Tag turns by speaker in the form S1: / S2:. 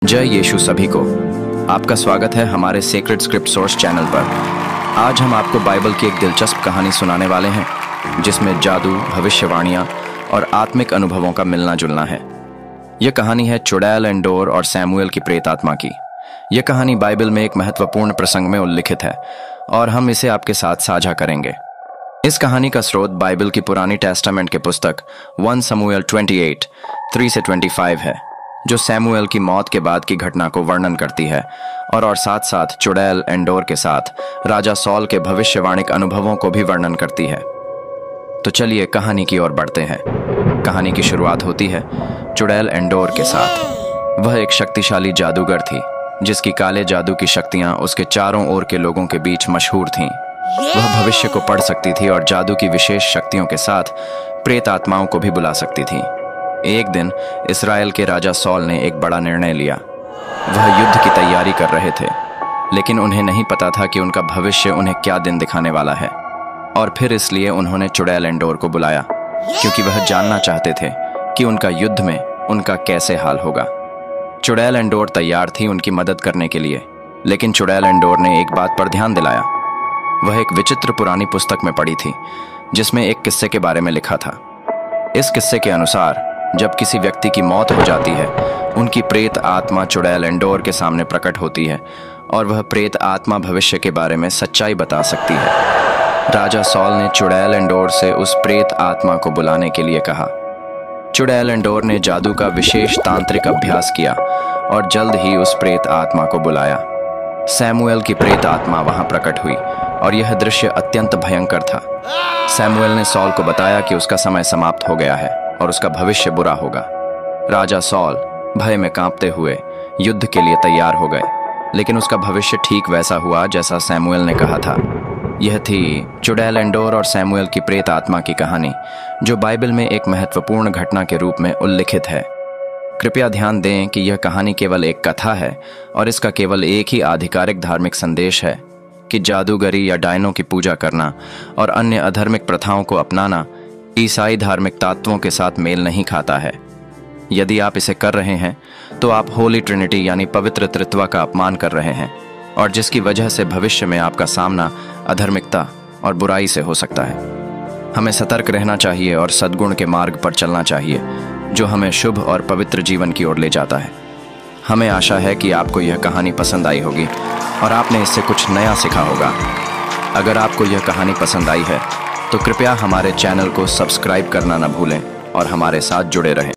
S1: जय यीशु सभी को। आपका स्वागत है हमारे सेक्रेड स्क्रिप्ट सोर्स चैनल पर। आज हम आपको बाइबल की एक दिलचस्प कहानी सुनाने वाले हैं जिसमें जादू, भविष्यवाणियां और आत्मिक अनुभवों का मिलना जुलना है। यह कहानी है चुड़ैल, एंडोर और सैमुएल की प्रेत आत्मा की। यह कहानी बाइबल में एक महत्वपूर्ण प्रसंग में उल्लिखित है और हम इसे आपके साथ साझा करेंगे। इस कहानी का स्रोत बाइबल की पुरानी टेस्टामेंट के पुस्तक 1 समूएल 28 3 से 25 है, जो सैमुएल की मौत के बाद की घटना को वर्णन करती है और साथ साथ चुड़ैल, एंडोर के साथ राजा सॉल के भविष्यवाणिक अनुभवों को भी वर्णन करती है। तो चलिए कहानी की ओर बढ़ते हैं। कहानी की शुरुआत होती है चुड़ैल एंडोर के साथ। वह एक शक्तिशाली जादूगर थी जिसकी काले जादू की शक्तियां उसके चारों ओर के लोगों के बीच मशहूर थीं। वह भविष्य को पढ़ सकती थी और जादू की विशेष शक्तियों के साथ प्रेत आत्माओं को भी बुला सकती थी। एक दिन इस्राएल के राजा सॉल ने एक बड़ा निर्णय लिया। वह युद्ध की तैयारी कर रहे थे, लेकिन उन्हें नहीं पता था कि उनका भविष्य उन्हें क्या दिन दिखाने वाला है। और फिर इसलिए उन्होंने चुड़ैल एंडोर को बुलाया, क्योंकि वह जानना चाहते थे कि उनका युद्ध में उनका कैसे हाल होगा। चुड़ैल एंडोर तैयार थी उनकी मदद करने के लिए, लेकिन चुड़ैल एंडोर ने एक बात पर ध्यान दिलाया। वह एक विचित्र पुरानी पुस्तक में पढ़ी थी जिसमें एक किस्से के बारे में लिखा था। इस किस्से के अनुसार जब किसी व्यक्ति की मौत हो जाती है, उनकी प्रेत आत्मा चुड़ैल एंडोर के सामने प्रकट होती है और वह प्रेत आत्मा भविष्य के बारे में सच्चाई बता सकती है। राजा सॉल ने चुड़ैल एंडोर से उस प्रेत आत्मा को बुलाने के लिए कहा। चुड़ैल एंडोर ने जादू का विशेष तांत्रिक अभ्यास किया और जल्द ही उस प्रेत आत्मा को बुलाया। सैमुएल की प्रेत आत्मा वहां प्रकट हुई और यह दृश्य अत्यंत भयंकर था। सैमुएल ने सॉल को बताया कि उसका समय समाप्त हो गया है और उसका भविष्य बुरा होगा। राजा सॉल भय में कांपते हुए युद्ध के लिए तैयार हो गए, लेकिन उसका भविष्य ठीक वैसा हुआ जैसा सैमुएल ने कहा था। यह थी चुड़ैल एंडोर और सैमुएल की प्रेत आत्मा की कहानी, जो बाइबल में एक महत्वपूर्ण घटना के रूप में उल्लिखित है। कृपया ध्यान दें कि यह कहानी केवल एक कथा है और इसका केवल एक ही आधिकारिक धार्मिक संदेश है कि जादूगरी या डायनों की पूजा करना और अन्य अधार्मिक प्रथाओं को अपनाना ईसाई धार्मिक तत्वों के साथ मेल नहीं खाता है। यदि आप इसे कर रहे हैं तो आप होली ट्रिनिटी यानी पवित्र त्रित्व का अपमान कर रहे हैं, और जिसकी वजह से भविष्य में आपका सामना अधार्मिकता और बुराई से हो सकता है। हमें सतर्क रहना चाहिए और सद्गुण के मार्ग पर चलना चाहिए, जो हमें शुभ और पवित्र जीवन की ओर ले जाता है। हमें आशा है कि आपको यह कहानी पसंद आई होगी और आपने इससे कुछ नया सीखा होगा। अगर आपको यह कहानी पसंद आई है तो कृपया हमारे चैनल को सब्सक्राइब करना न भूलें और हमारे साथ जुड़े रहें।